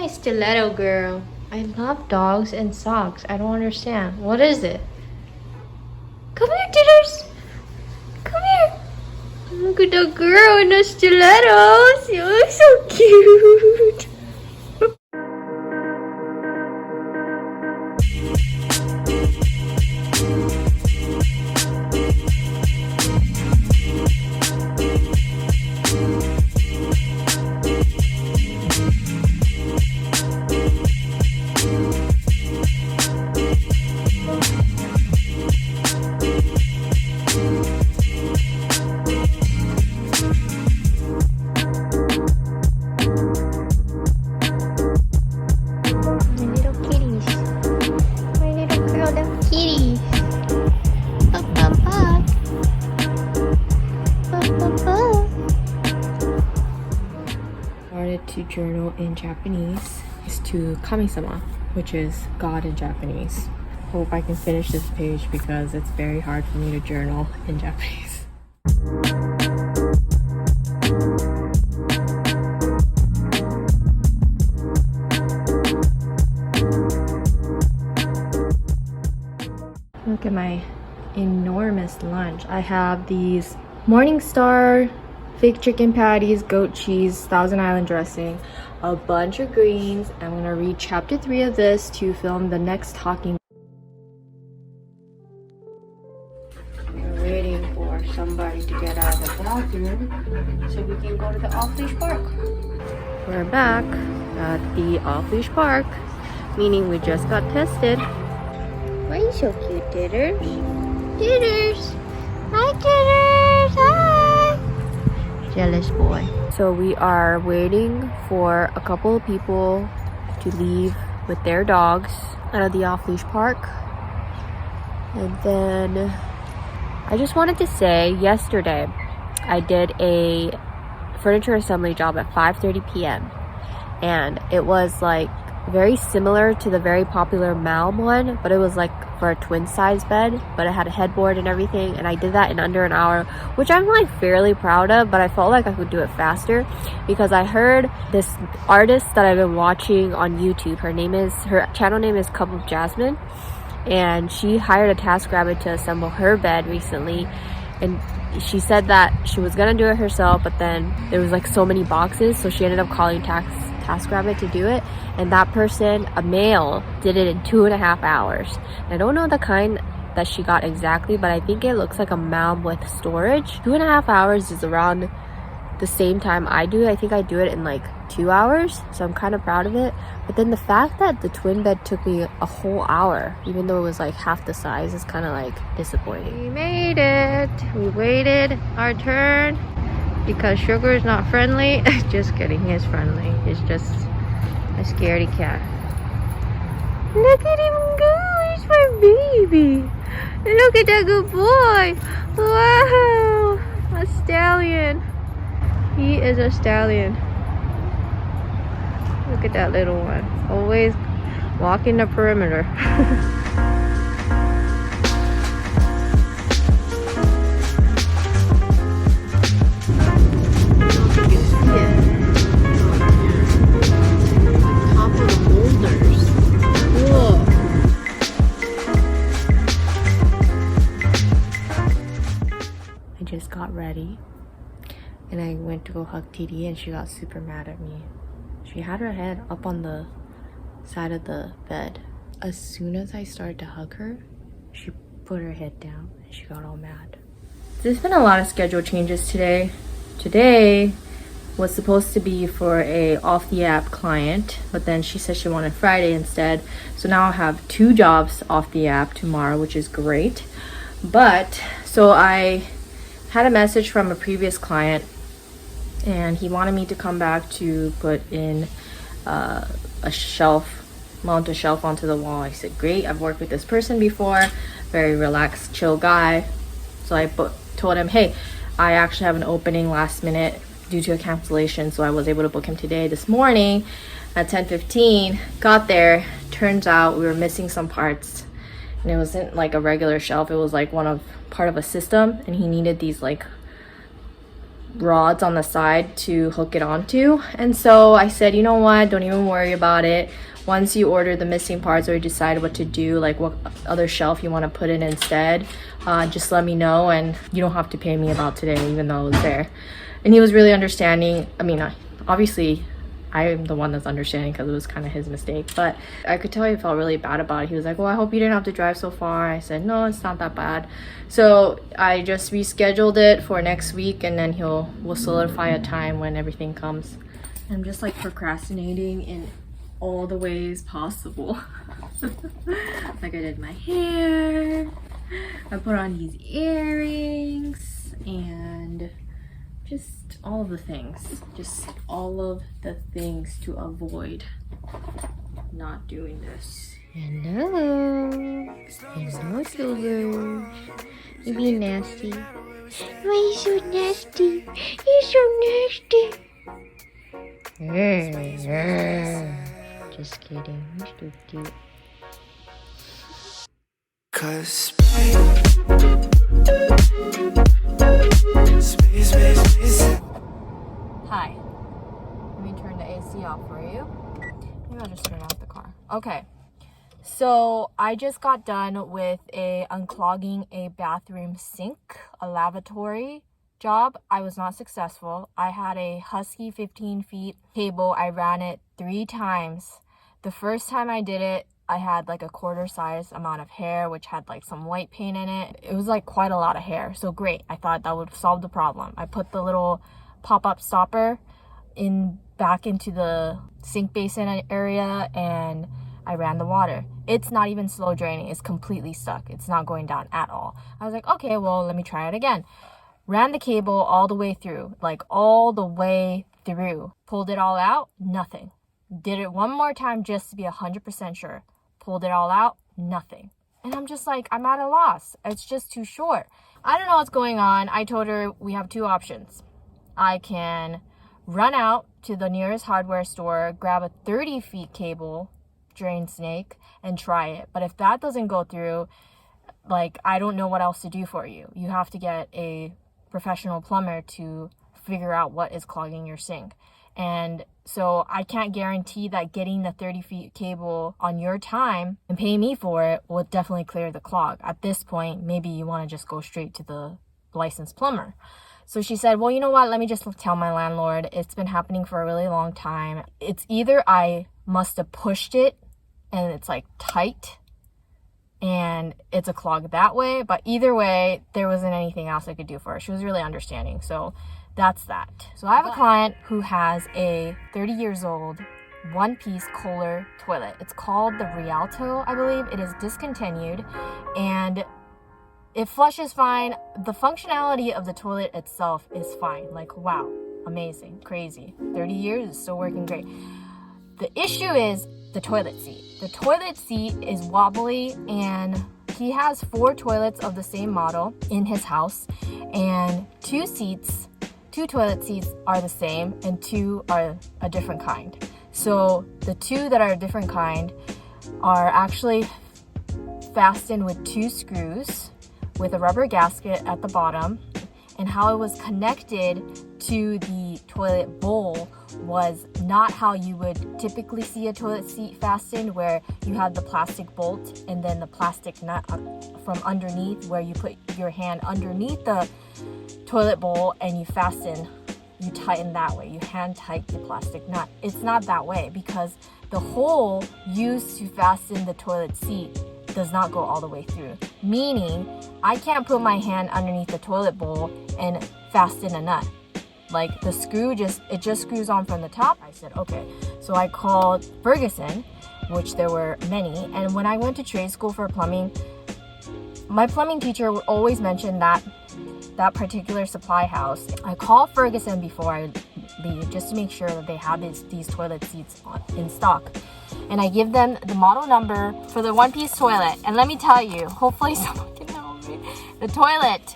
my stiletto girl. I love dogs and socks. I don't understand. What is it? Come here, Titters. Come here. Look at the girl in the stilettos. You look so cute. To journal in Japanese is to kami-sama, which is God in Japanese. Hope I can finish this page because it's very hard for me to journal in Japanese. Look at my enormous lunch. I have these Morningstar fake chicken patties, goat cheese, Thousand Island dressing, a bunch of greens. I'm gonna read chapter 3 of this to film the next talking. We're waiting for somebody to get out of the bathroom so we can go to the off-leash park. We're back at the off-leash park, meaning we just got tested. Why are you so cute, Titters? Titters! Hi, Titters! Hi! Jealous boy. So we are waiting for a couple of people to leave with their dogs out of the off-leash park. And then I just wanted to say, yesterday I did a furniture assembly job at 5:30 p.m. and it was like very similar to the very popular Malm one, but it was like for a twin size bed, but it had a headboard and everything, and I did that in under an hour, which I'm like fairly proud of, but I felt like I could do it faster because I heard this artist that I've been watching on YouTube. Her channel name is Cup of Jasmine, and she hired a TaskRabbit to assemble her bed recently, and she said that she was gonna do it herself, but then there was like so many boxes, so she ended up calling TaskRabbit to do it, and that person, a male, did it in 2.5 hours. I don't know the kind that she got exactly, but I think it looks like a Malm with storage. 2.5 hours is around the same time I do it. I think I do it in like 2 hours, so I'm kind of proud of it. But then the fact that the twin bed took me a whole hour, even though it was like half the size, is kind of like disappointing. We made it. We waited our turn because Sugar is not friendly. Just kidding, he is friendly. He's just a scaredy cat. Look at him go, he's my baby. Look at that good boy. Wow, a stallion. He is a stallion. Look at that little one. Always walking the perimeter. Just got ready and I went to go hug TD, and she got super mad at me. She had her head up on the side of the bed. As soon as I started to hug her, she put her head down and she got all mad. There's been a lot of schedule changes today. Today was supposed to be for a off the app client, but then she said she wanted Friday instead. So now I have 2 jobs off the app tomorrow, which is great. But so I had a message from a previous client, and he wanted me to come back to put in a shelf, mount a shelf onto the wall. I said, great, I've worked with this person before, very relaxed, chill guy. So I told him, hey, I actually have an opening last minute due to a cancellation, so I was able to book him today. This morning at 10:15, got there, turns out we were missing some parts, and it wasn't like a regular shelf, it was like part of a system, and he needed these like rods on the side to hook it onto. And so I said, you know what, don't even worry about it. Once you order the missing parts or you decide what to do, like what other shelf you want to put in instead, just let me know, and you don't have to pay me about today, even though it was there. And he was really understanding. I mean, obviously I am the one that's understanding because it was kind of his mistake, but I could tell he felt really bad about it. He was like, well, I hope you didn't have to drive so far. I said, no, it's not that bad. So I just rescheduled it for next week, and then we'll solidify a time when everything comes. I'm just like procrastinating in all the ways possible. Like I did my hair, I put on these earrings, and just all of the things, just all of the things to avoid not doing this. Hello, Silver. You being nasty. Why are you so nasty? You're so nasty. Just kidding. You're so cute. Hi. Let me turn the AC off for you. Maybe I'll just turn off the car. Okay. So I just got done with unclogging a bathroom sink, a lavatory job. I was not successful. I had a Husky 15 feet cable. I ran it 3 times. The first time I did it, I had like a quarter size amount of hair, which had like some white paint in it. It was like quite a lot of hair. So great. I thought that would solve the problem. I put the little pop-up stopper back into the sink basin area, and I ran the water. It's not even slow draining. It's completely stuck. It's not going down at all. I was like, okay, well, let me try it again. Ran the cable all the way through, like all the way through. Pulled it all out, nothing. Did it one more time just to be 100% sure. Pulled it all out, nothing. And I'm just like, I'm at a loss. It's just too short. I don't know what's going on. I told her we have 2 options. I can run out to the nearest hardware store, grab a 30 feet cable drain snake, and try it. But if that doesn't go through, like, I don't know what else to do for you. You have to get a professional plumber to figure out what is clogging your sink. And so I can't guarantee that getting the 30 feet cable on your time and paying me for it will definitely clear the clog. At this point, maybe you want to just go straight to the licensed plumber. So she said, well, you know what? Let me just tell my landlord. It's been happening for a really long time. It's either I must have pushed it and it's like tight and it's a clog that way, but either way, there wasn't anything else I could do for her. She was really understanding. So that's that. So I have a client who has a 30 years old one-piece Kohler toilet. It's called the Rialto, I believe. It is discontinued and it flushes fine. The functionality of the toilet itself is fine. Like, wow, amazing, crazy. 30 years is still working great. The issue is the toilet seat. The toilet seat is wobbly, and he has 4 toilets of the same model in his house, and 2 toilet seats are the same and 2 are a different kind. So the 2 that are a different kind are actually fastened with 2 screws with a rubber gasket at the bottom, and how it was connected to the toilet bowl was not how you would typically see a toilet seat fastened, where you have the plastic bolt and then the plastic nut from underneath, where you put your hand underneath the toilet bowl and you tighten that way. You hand tight the plastic nut. It's not that way because the hole used to fasten the toilet seat does not go all the way through, meaning I can't put my hand underneath the toilet bowl and fasten a nut. Like the screw just screws on from the top. I said, okay. So I called Ferguson, which there were many. And when I went to trade school for plumbing, my plumbing teacher would always mention that particular supply house. I called Ferguson before I leave just to make sure that they have these toilet seats in stock. And I give them the model number for the one-piece toilet. And let me tell you, hopefully someone can help me. The toilet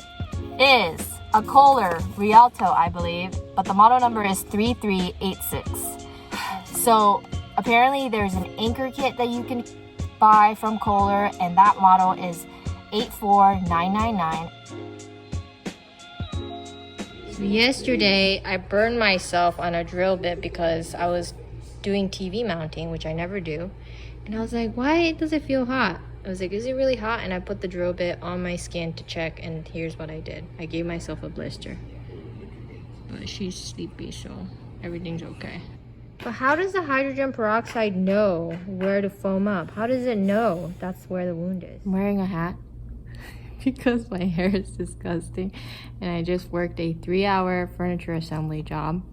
is a Kohler Rialto, I believe, but the model number is 3386. So apparently there's an anchor kit that you can buy from Kohler, and that model is 84999. So yesterday, I burned myself on a drill bit because I was doing TV mounting, which I never do. And I was like, why does it feel hot? I was like, is it really hot? And I put the drill bit on my skin to check, and here's what I did. I gave myself a blister. But she's sleepy, so everything's okay. But how does the hydrogen peroxide know where to foam up? How does it know that's where the wound is? I'm wearing a hat because my hair is disgusting. And I just worked a 3-hour furniture assembly job.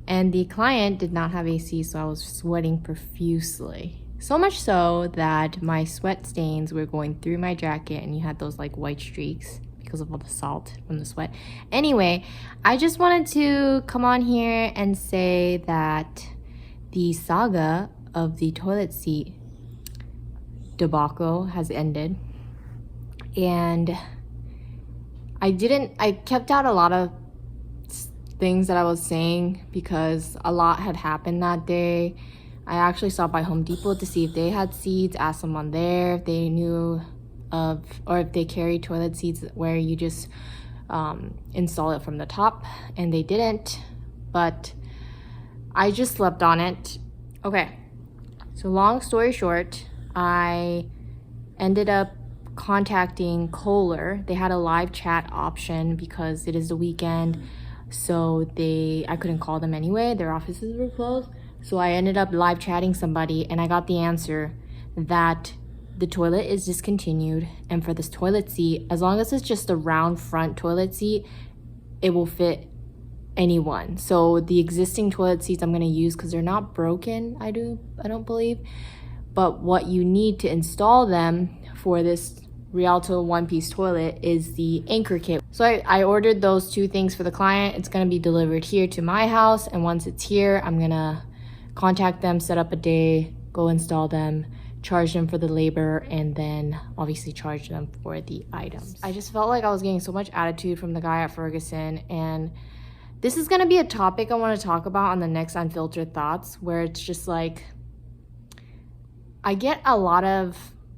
And the client did not have AC, so I was sweating profusely. So much so that my sweat stains were going through my jacket, and you had those like white streaks because of all the salt from the sweat. Anyway, I just wanted to come on here and say that the saga of the toilet seat debacle has ended. And I kept out a lot of things that I was saying because a lot had happened that day. I actually stopped by Home Depot to see if they had seats, asked someone there if they knew of, or if they carry toilet seats where you just install it from the top, and they didn't, but I just slept on it. Okay, so long story short, I ended up contacting Kohler. They had a live chat option because it is the weekend, so I couldn't call them anyway. Their offices were closed. So I ended up live chatting somebody, and I got the answer that the toilet is discontinued, and for this toilet seat, as long as it's just a round front toilet seat, it will fit anyone. So the existing toilet seats I'm going to use, because they're not broken, I don't believe, but what you need to install them for this Rialto one-piece toilet is the anchor kit. So I ordered those 2 things for the client. It's going to be delivered here to my house, and once it's here, I'm going to contact them, set up a day, go install them, charge them for the labor, and then obviously charge them for the items. I just felt like I was getting so much attitude from the guy at Ferguson, and this is going to be a topic I want to talk about on the next Unfiltered Thoughts, where it's just like, I get a lot of,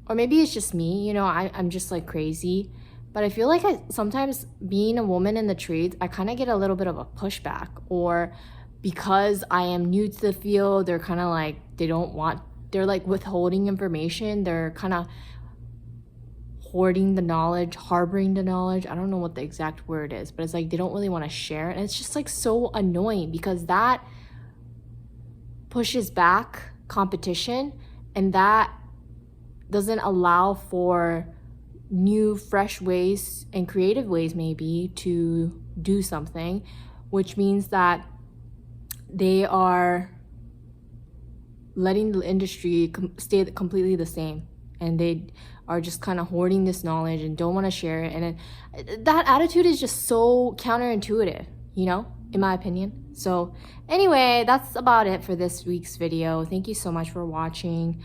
or maybe it's just me, you know, I'm just like crazy, but I feel like sometimes being a woman in the trades, I kind of get a little bit of a pushback, or because I am new to the field, they're kind of like, they're like withholding information. They're kind of hoarding the knowledge, harboring the knowledge. I don't know what the exact word is, but it's like they don't really want to share it. And it's just like so annoying because that pushes back competition, and that doesn't allow for new, fresh ways and creative ways maybe to do something, which means that they are letting the industry stay completely the same, and they are just kind of hoarding this knowledge and don't want to share it. And that attitude is just so counterintuitive, you know, in my opinion. So anyway, that's about it for this week's video. Thank you so much for watching.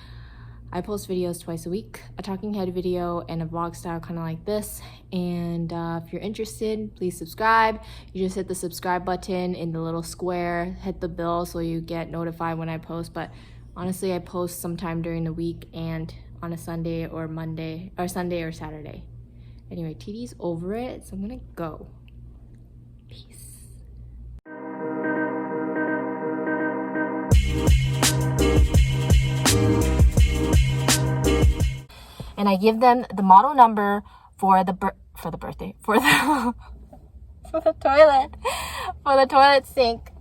I post videos twice a week, a talking head video and a vlog style kind of like this. And if you're interested, please subscribe. You just hit the subscribe button in the little square, hit the bell so you get notified when I post. But honestly, I post sometime during the week and on a Sunday or Monday, or Sunday or Saturday. Anyway, TD's over it, so I'm gonna go. Peace. And I give them the model number for the toilet sink.